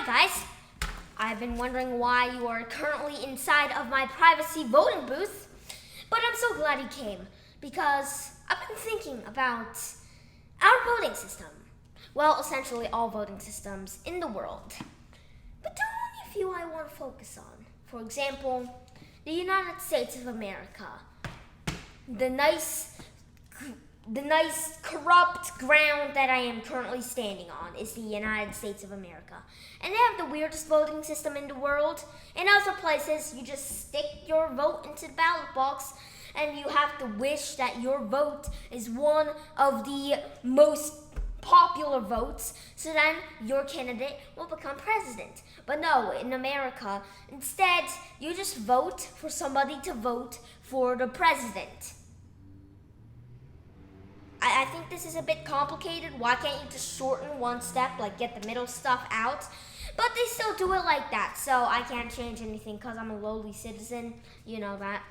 Hi guys! I've been wondering why you are currently inside of my privacy voting booth, but I'm so glad you came because I've been thinking about our voting system. Well, essentially all voting systems in the world. But there are only a few I want to focus on. For example, the United States of America. The nice corrupt ground that I am currently standing on is the United States of America. And they have the weirdest voting system in the world. In other places, you just stick your vote into the ballot box and you have to wish that your vote is one of the most popular votes, so then your candidate will become president. But no, in America, instead, you just vote for somebody to vote for the president. I think this is a bit complicated. Why can't you just shorten one step, like get the middle stuff out? But they still do it like that, so I can't change anything because I'm a lowly citizen. You know that.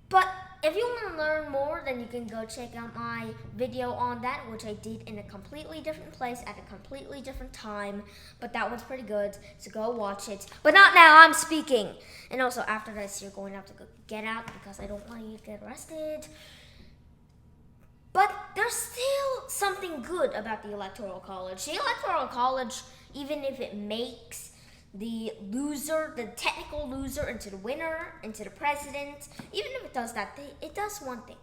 But if you want to learn more, then you can go check out my video on that, which I did in a completely different place at a completely different time. But that one's pretty good, so go watch it. But not now, I'm speaking. And also after this, you're going to have to go get out because I don't want you to get arrested. But there's still something good about the Electoral College. The Electoral College, even if it makes the loser, the technical loser, into the winner, into the president, even if it does that, it does one thing.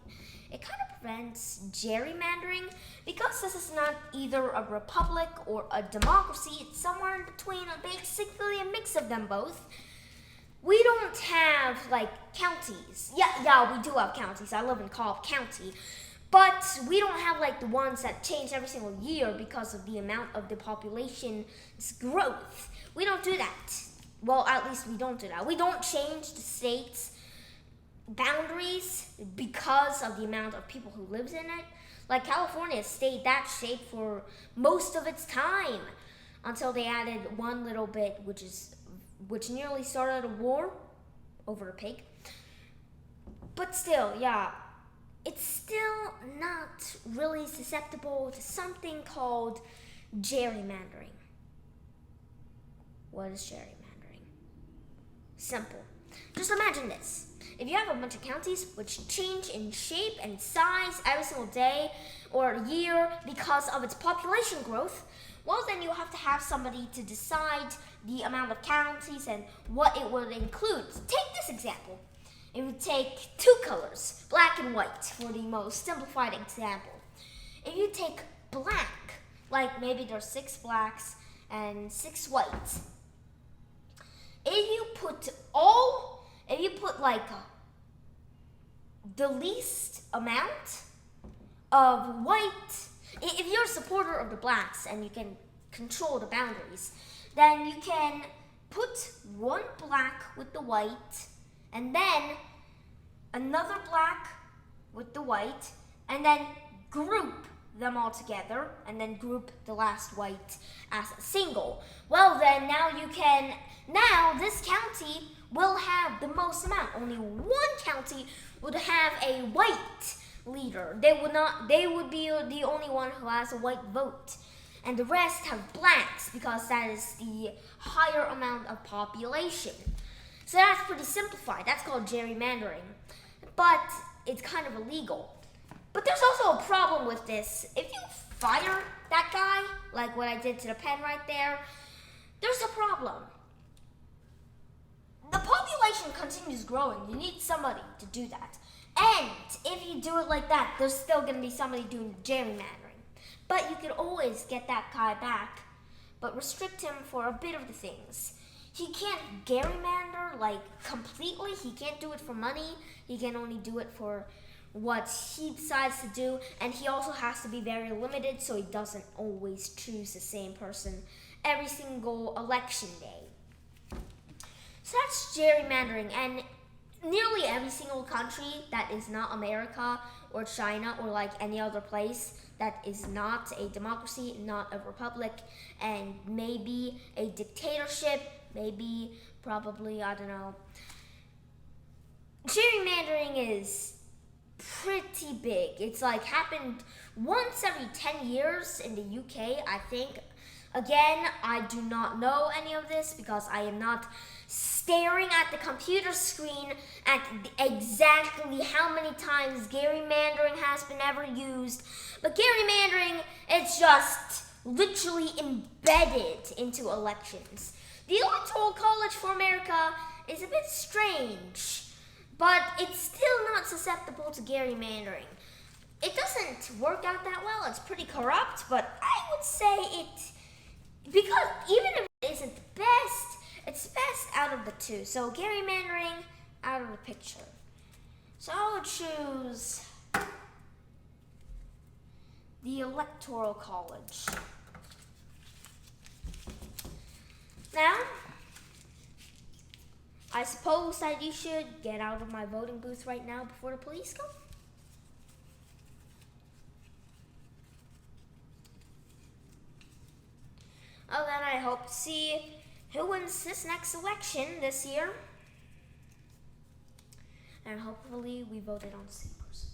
It kind of prevents gerrymandering because this is not either a republic or a democracy. It's somewhere in between, basically a mix of them both. We don't have, like, counties. Yeah, we do have counties. I live in Cobb County. But we don't have like the ones that change every single year because of the amount of the population's growth. We don't do that. Well, at least we don't do that. We don't change the state's boundaries because of the amount of people who lives in it. Like California stayed that shape for most of its time until they added one little bit, which nearly started a war over a pig. But still, yeah. It's still not really susceptible to something called gerrymandering. What is gerrymandering? Simple. Just imagine this. If you have a bunch of counties which change in shape and size every single day or year because of its population growth, well, then you have to have somebody to decide the amount of counties and what it would include. Take this example. It would take two colors, black and white, for the most simplified example. If you take black, like maybe there's 6 blacks and 6 whites. If you put the least amount of white, if you're a supporter of the blacks and you can control the boundaries, then you can put one black with the white and then another black with the white, and then group them all together, and then group the last white as a single. Well then, now this county will have the most amount. Only one county would have a white leader. They would be the only one who has a white vote. And the rest have blacks because that is the higher amount of population. So that's pretty simplified. That's called gerrymandering. But it's kind of illegal. But there's also a problem with this. If you fire that guy, like what I did to the pen right there, there's a problem. The population continues growing. You need somebody to do that. And if you do it like that, there's still going to be somebody doing gerrymandering. But you can always get that guy back, but restrict him for a bit of the things. He can't gerrymander like completely. He can't do it for money. He can only do it for what he decides to do. And he also has to be very limited so he doesn't always choose the same person every single election day. So that's gerrymandering. And nearly every single country that is not America or China or like any other place that is not a democracy, not a republic, and maybe a dictatorship, probably, I don't know. Gerrymandering is pretty big. It's like happened once every 10 years in the UK, I think. Again, I do not know any of this because I am not staring at the computer screen at exactly how many times gerrymandering has been ever used. But gerrymandering, it's just literally embedded into elections. The Electoral College for America is a bit strange, but it's still not susceptible to gerrymandering. It doesn't work out that well. It's pretty corrupt, but I would say because even if it isn't the best, it's best out of the two. So gerrymandering out of the picture. So I would choose the Electoral College. Now, I suppose that you should get out of my voting booth right now before the police come. Oh, then I hope to see who wins this next election this year. And hopefully we voted on the same person.